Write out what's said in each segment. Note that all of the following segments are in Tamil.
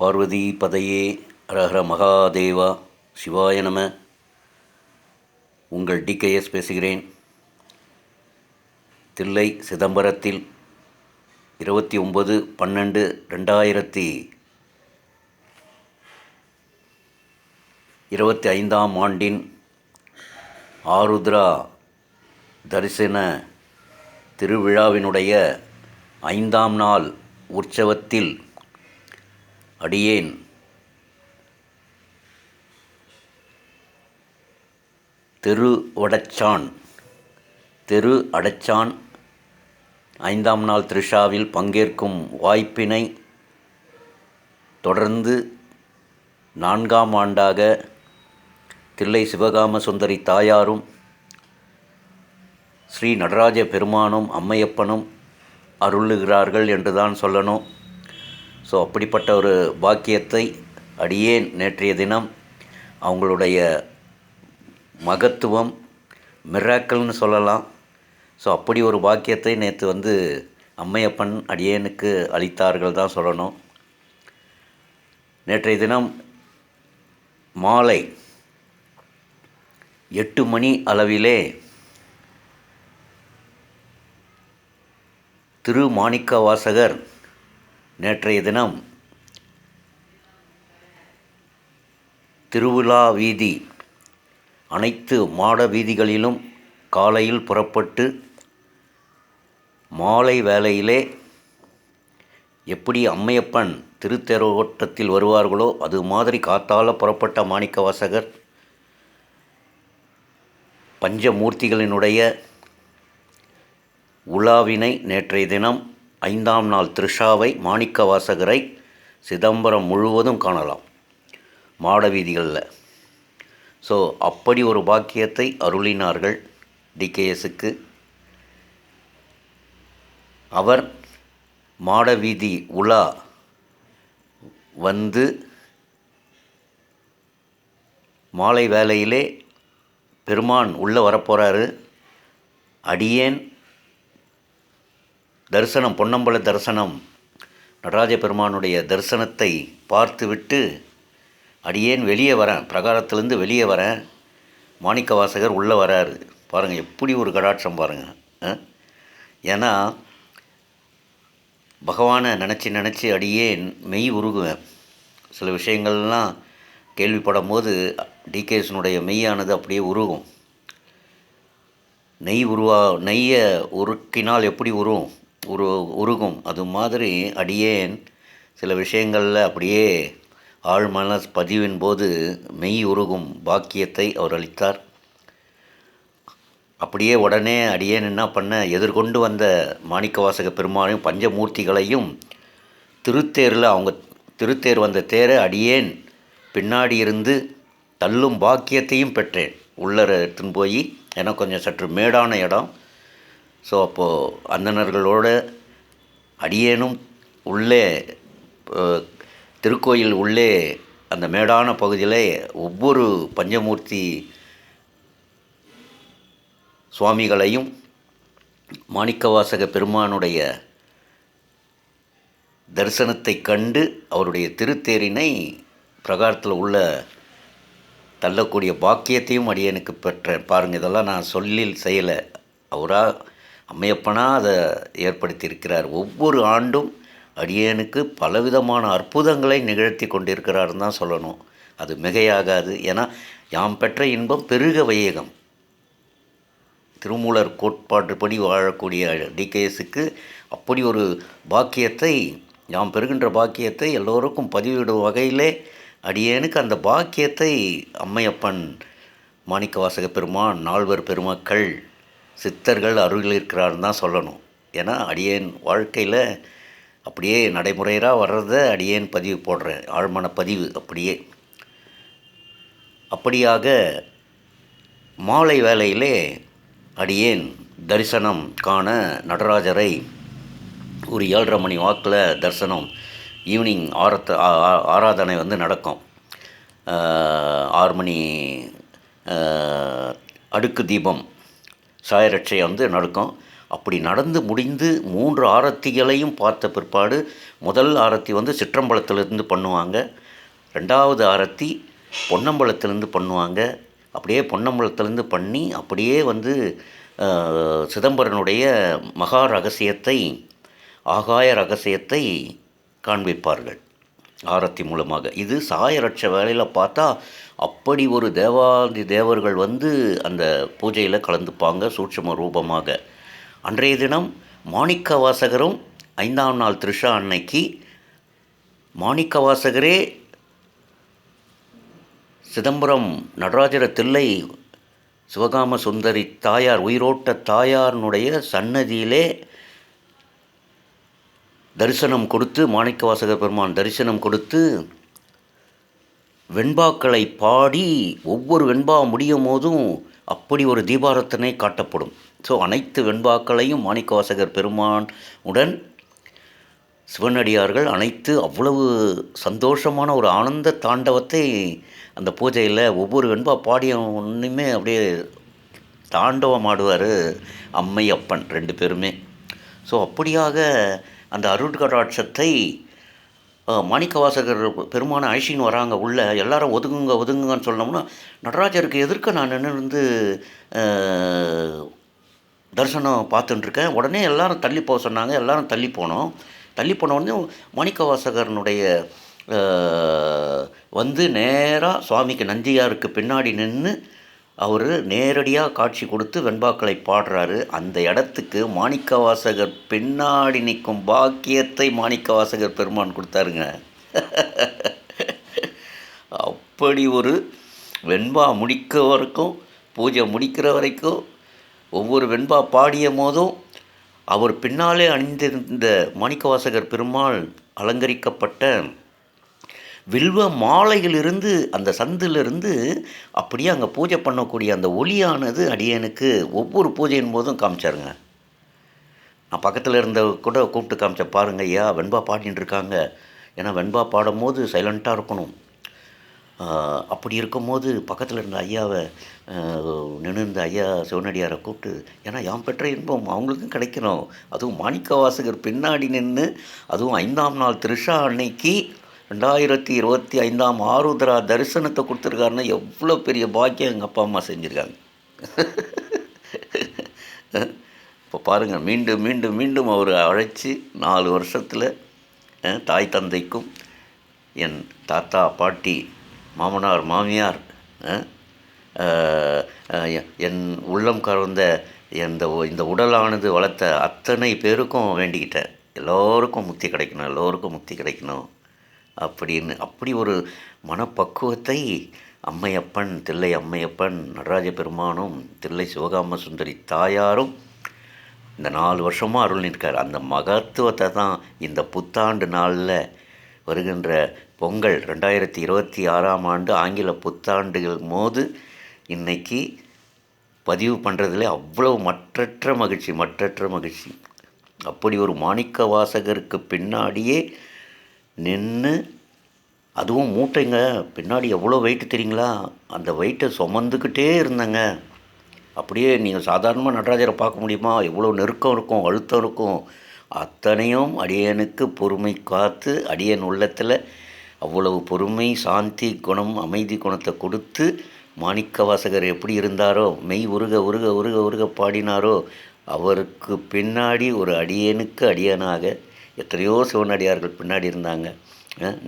பார்வதி பதையே ஹரஹர மகாதேவா. சிவாய நம. உங்கள் டிகேஎஸ் பேசுகிறேன். தில்லை சிதம்பரத்தில் 29/12/2025 ஆண்டின் ஆருத்ரா தரிசன திருவிழாவினுடைய 5ஆம் நாள் உற்சவத்தில் அடியேன் தெரு அடைச்சான் 5ஆம் நாள் திருஷாவில் பங்கேற்கும் வாய்ப்பினை தொடர்ந்து 4ஆம் ஆண்டாக தில்லை சிவகாம சுந்தரி தாயாரும் ஸ்ரீ நடராஜ பெருமானும் அம்மையப்பனும் அருளுகிறார்கள் என்று தான் சொல்லணும். ஸோ அப்படிப்பட்ட ஒரு பாக்கியத்தை அடியேன் நேற்றைய தினம் அவங்களுடைய மகத்துவம் மிராக்கல்னு சொல்லலாம். ஸோ அப்படி ஒரு பாக்கியத்தை நேற்று அம்மையப்பன் அடியேனுக்கு அளித்தார்கள் தான் சொல்லணும். நேற்றைய தினம் மாலை 8 மணி அளவிலே திருமாணிக்கவாசகர் நேற்றைய தினம் திருவிழா வீதி அனைத்து மாட வீதிகளிலும் காலையில் புறப்பட்டு மாலை வேளையிலே எப்படி அம்மையப்பன் திருத்தேரோட்டத்தில் வருவார்களோ அது மாதிரி காத்தால புறப்பட்ட மாணிக்கவாசகர் பஞ்சமூர்த்திகளினுடைய உலாவினை நேற்றைய தினம் 5ஆம் நாள் திருஷாவை மாணிக்கவாசகரை சிதம்பரம் முழுவதும் காணலாம் மாட வீதிகளில். ஸோ அப்படி ஒரு பாக்கியத்தை அருளினார்கள் டிகேஎஸ்க்கு. அவர் மாட வீதி உலா வந்து மாலை வேளையிலே பெருமான் உள்ளே வரப்போகிறாரு. அடியேன் தரிசனம், பொன்னம்பல தரிசனம், நடராஜ பெருமானுடைய தரிசனத்தை பார்த்துவிட்டு அடியேன் வெளியே வரேன், பிரகாரத்திலேருந்து வெளியே வரேன். மாணிக்கவாசகர் உள்ளே வராரு. பாருங்கள் எப்படி ஒரு கடாட்சம் பாருங்கள். ஏன்னா பகவானை நினச்சி அடியேன் மெய் உருகுவேன். சில விஷயங்கள்லாம் கேள்விப்படும் போது டிகேஎஸ்னுடைய மெய்யானது அப்படியே உருகும். நெய்யை உருக்கினால் எப்படி உருகும் அது மாதிரி அடியேன் சில விஷயங்களில் அப்படியே ஆழ்மன பதிவின் போது மெய் உருகும் பாக்கியத்தை அவர் அளித்தார். அப்படியே உடனே அடியேன் என்ன பண்ண, எதிர்கொண்டு வந்த மாணிக்கவாசக பெருமானையும் பஞ்சமூர்த்திகளையும் திருத்தேரில் அவங்க திருத்தேர் வந்த தேரை அடியேன் பின்னாடி இருந்து தள்ளும் பாக்கியத்தையும் பெற்றேன். உள்ளர எடுத்துன்னு போய் எனக்கு கொஞ்சம் சற்று மேடான இடம். ஸோ அப்போது அந்தணர்களோடு அடியேனும் உள்ளே திருக்கோயில் உள்ளே அந்த மேடான பகுதியில் ஒவ்வொரு பஞ்சமூர்த்தி சுவாமிகளையும் மாணிக்கவாசக பெருமானுடைய தரிசனத்தை கண்டு அவருடைய திருத்தேரினை பிரகாரத்தில் உள்ள தள்ளக்கூடிய பாக்கியத்தையும் அடியேனுக்கு பெற்றேன். பாருங்கள், இதெல்லாம் நான் செய்யலை, அவராக அம்மையப்பனாக அதை ஏற்படுத்தியிருக்கிறார். ஒவ்வொரு ஆண்டும் அடியேனுக்கு பலவிதமான அற்புதங்களை நிகழ்த்தி கொண்டிருக்கிறாருன்னு தான் சொல்லணும். அது மிகையாகாது. ஏன்னா யாம் பெற்ற இன்பம் பெருக வையகம், திருமூலர் கோட்பாட்டுப்படி வாழக்கூடிய டிகேஎஸ்க்கு அப்படி ஒரு பாக்கியத்தை, யாம் பெறுகின்ற பாக்கியத்தை எல்லோருக்கும் பதிவிடும் வகையிலே அடியேனுக்கு அந்த பாக்கியத்தை அம்மையப்பன் மாணிக்கவாசக பெருமான், நால்வர் பெருமக்கள், சித்தர்கள் அருளிருக்கிறார்னு தான் சொல்லணும். ஏன்னா அடியேன் வாழ்க்கையில் அப்படியே நடைமுறையாக வர்றதை அடியேன் பதிவு போடுறேன், ஆழ்மன பதிவு. அப்படியாக மாலை வேளையிலே அடியேன் தரிசனம் காண நடராஜரை ஒரு 7:30 மணி வாக்கில் தரிசனம், ஈவினிங் ஆராதனை நடக்கும். 6 மணி அடுக்கு தீபம் சாயரட்சை நடக்கும். அப்படி நடந்து முடிந்து 3 ஆரத்திகளையும் பார்த்த பிற்பாடு முதல் ஆரத்தி வந்து சிற்றம்பலத்திலேருந்து பண்ணுவாங்க, 2வது ஆரத்தி பொன்னம்பலத்திலேருந்து பண்ணுவாங்க. அப்படியே பொன்னம்பலத்திலேருந்து பண்ணி அப்படியே வந்து சிதம்பரனுடைய மகா ரகசியத்தை, ஆகாய ரகசியத்தை காண்பிப்பார்கள் ஆரத்தி மூலமாக. இது சாயரட்ச வேலையில் பார்த்தா அப்படி ஒரு தேவாதி தேவர்கள் வந்து அந்த பூஜையில் கலந்துப்பாங்க சூட்சும ரூபமாக. அன்றைய தினம் மாணிக்க வாசகரும் 5ஆம் நாள் திருஷா அன்னைக்கு மாணிக்க வாசகரே சிதம்பரம் நடராஜர தில்லை சிவகாம சுந்தரி தாயார், உயிரோட்ட தாயாரினுடைய சன்னதியிலே தரிசனம் கொடுத்து, மாணிக்க வாசகர் பெருமான் தரிசனம் கொடுத்து வெண்பாக்களை பாடி ஒவ்வொரு வெண்பா முடியும் போதும் அப்படி ஒரு தீபாரத்தனை காட்டப்படும். ஸோ அனைத்து வெண்பாக்களையும் மாணிக்க வாசகர் பெருமான் உடன் சிவனடியார்கள் அனைத்து அவ்வளவு சந்தோஷமான ஒரு ஆனந்த தாண்டவத்தை அந்த பூஜையில் ஒவ்வொரு வெண்பா பாடிய ஒன்றுமே அப்படியே தாண்டவம் ஆடுவார் அம்மை அப்பன் 2 பேருமே. ஸோ அப்படியாக அந்த அருட்கடாட்சத்தை மாணிக்கவாசகர் பெருமானை அழைச்சின்னு வராங்க உள்ளே. எல்லாரும் ஒதுங்குங்க ஒதுங்குங்கன்னு சொன்னோம்னா நடராஜருக்கு எதிர்க்க நான் நின்று தரிசனம் பார்த்துட்டுருக்கேன். உடனே எல்லாரும் தள்ளி போக சொன்னாங்க. எல்லாரும் தள்ளி போனோம். தள்ளி போனோடனே மாணிக்கவாசகர்னுடைய வந்து நேராக சுவாமிக்கு நந்தியாருக்கு பின்னாடி நின்று அவர் நேரடியாக காட்சி கொடுத்து வெண்பாக்களை பாடுறாரு. அந்த இடத்துக்கு மாணிக்கவாசகர் பின்னாடி நிற்கும் பாக்கியத்தை மாணிக்கவாசகர் பெருமான் கொடுத்தாருங்க. அப்படி ஒரு வெண்பா முடிக்க வரைக்கும், பூஜை முடிக்கிற வரைக்கும் ஒவ்வொரு வெண்பா பாடிய போதும் அவர் பின்னாலே அணிந்திருந்த மாணிக்கவாசகர் பெருமாள் அலங்கரிக்கப்பட்ட வில்வ மாலையிலிருந்து, அந்த சந்திலிருந்து அப்படியே அங்கே பூஜை பண்ணக்கூடிய அந்த ஒளியானது அடியனுக்கு ஒவ்வொரு பூஜையின் போதும் காமிச்சாருங்க. நான் பக்கத்தில் இருந்த கூட கூப்பிட்டு காமிச்சேன், பாருங்க ஐயா வெண்பா பாடின்னு இருக்காங்க. ஏன்னா வெண்பா பாடும் போது சைலண்ட்டாக இருக்கணும். அப்படி இருக்கும்போது பக்கத்தில் இருந்த ஐயாவை நின்று ஐயா சிவனடியாரை கூப்பிட்டு, ஏன்னா யாம் பெற்ற இன்பம் அவங்களுக்கும் கிடைக்கணும். அதுவும் மாணிக்கவாசகர் பின்னாடி நின்று, அதுவும் 5ஆம் நாள் திருஷா அன்னைக்கு 2025 ஆருத்ரா தரிசனத்தை கொடுத்துருக்காருன்னா எவ்வளோ பெரிய பாக்கியம் எங்கள் அப்பா அம்மா செஞ்சுருக்காங்க. இப்போ பாருங்கள், மீண்டும் மீண்டும் மீண்டும் அவர் அழைச்சி 4 வருஷத்தில் தாய் தந்தைக்கும், என் தாத்தா பாட்டி மாமனார் மாமியார், என் உள்ளம் கறந்த இந்த உடலானது வளர்த்த அத்தனை பேருக்கும் வேண்டிக்கிட்டேன். எல்லோருக்கும் முக்தி கிடைக்கணும், எல்லோருக்கும் முக்தி கிடைக்கணும் அப்படின்னு. அப்படி ஒரு மனப்பக்குவத்தை அம்மையப்பன், தில்லை அம்மையப்பன், நடராஜ பெருமானும், தில்லை சிவகாம சுந்தரி தாயாரும் இந்த 4 வருஷமாக அருள்னிருக்கார். அந்த மகத்துவத்தை தான் இந்த புத்தாண்டு நாளில் வருகின்ற பொங்கல் 2026ஆம் ஆண்டு ஆங்கில புத்தாண்டுகள் போது இன்றைக்கி பதிவு பண்ணுறதுல அவ்வளோ மற்றற்ற மகிழ்ச்சி. அப்படி ஒரு மாணிக்க வாசகருக்கு பின்னாடியே நின்று, அதுவும் மூட்டைங்க பின்னாடி எவ்வளோ வெயிட்டு தெரியுங்களா, அந்த வெயிட்டை சுமந்துக்கிட்டே இருந்தேங்க. அப்படியே நீங்கள் சாதாரணமாக நடராஜரை பார்க்க முடியுமா, எவ்வளோ நெருக்கம் இருக்கும், அழுத்தம் இருக்கும். அத்தனையும் அடியனுக்கு பொறுமை காத்து, அடியன் உள்ளத்தில் அவ்வளவு பொறுமை, சாந்தி குணம், அமைதி குணத்தை கொடுத்து, மாணிக்க வாசகர் எப்படி இருந்தாரோ, மெய் உருக பாடினாரோ, அவருக்கு பின்னாடி ஒரு அடியனுக்கு அடியனாக எத்தனையோ சிவனடியார்கள் பின்னாடி இருந்தாங்க,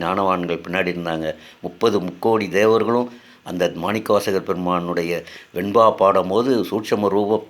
ஞானவான்கள் பின்னாடி இருந்தாங்க. 30 முக்கோடி தேவர்களும் அந்த மாணிக்க வாசகர் பெருமானுடைய வெண்பா பாடும் போது சூட்சம ரூப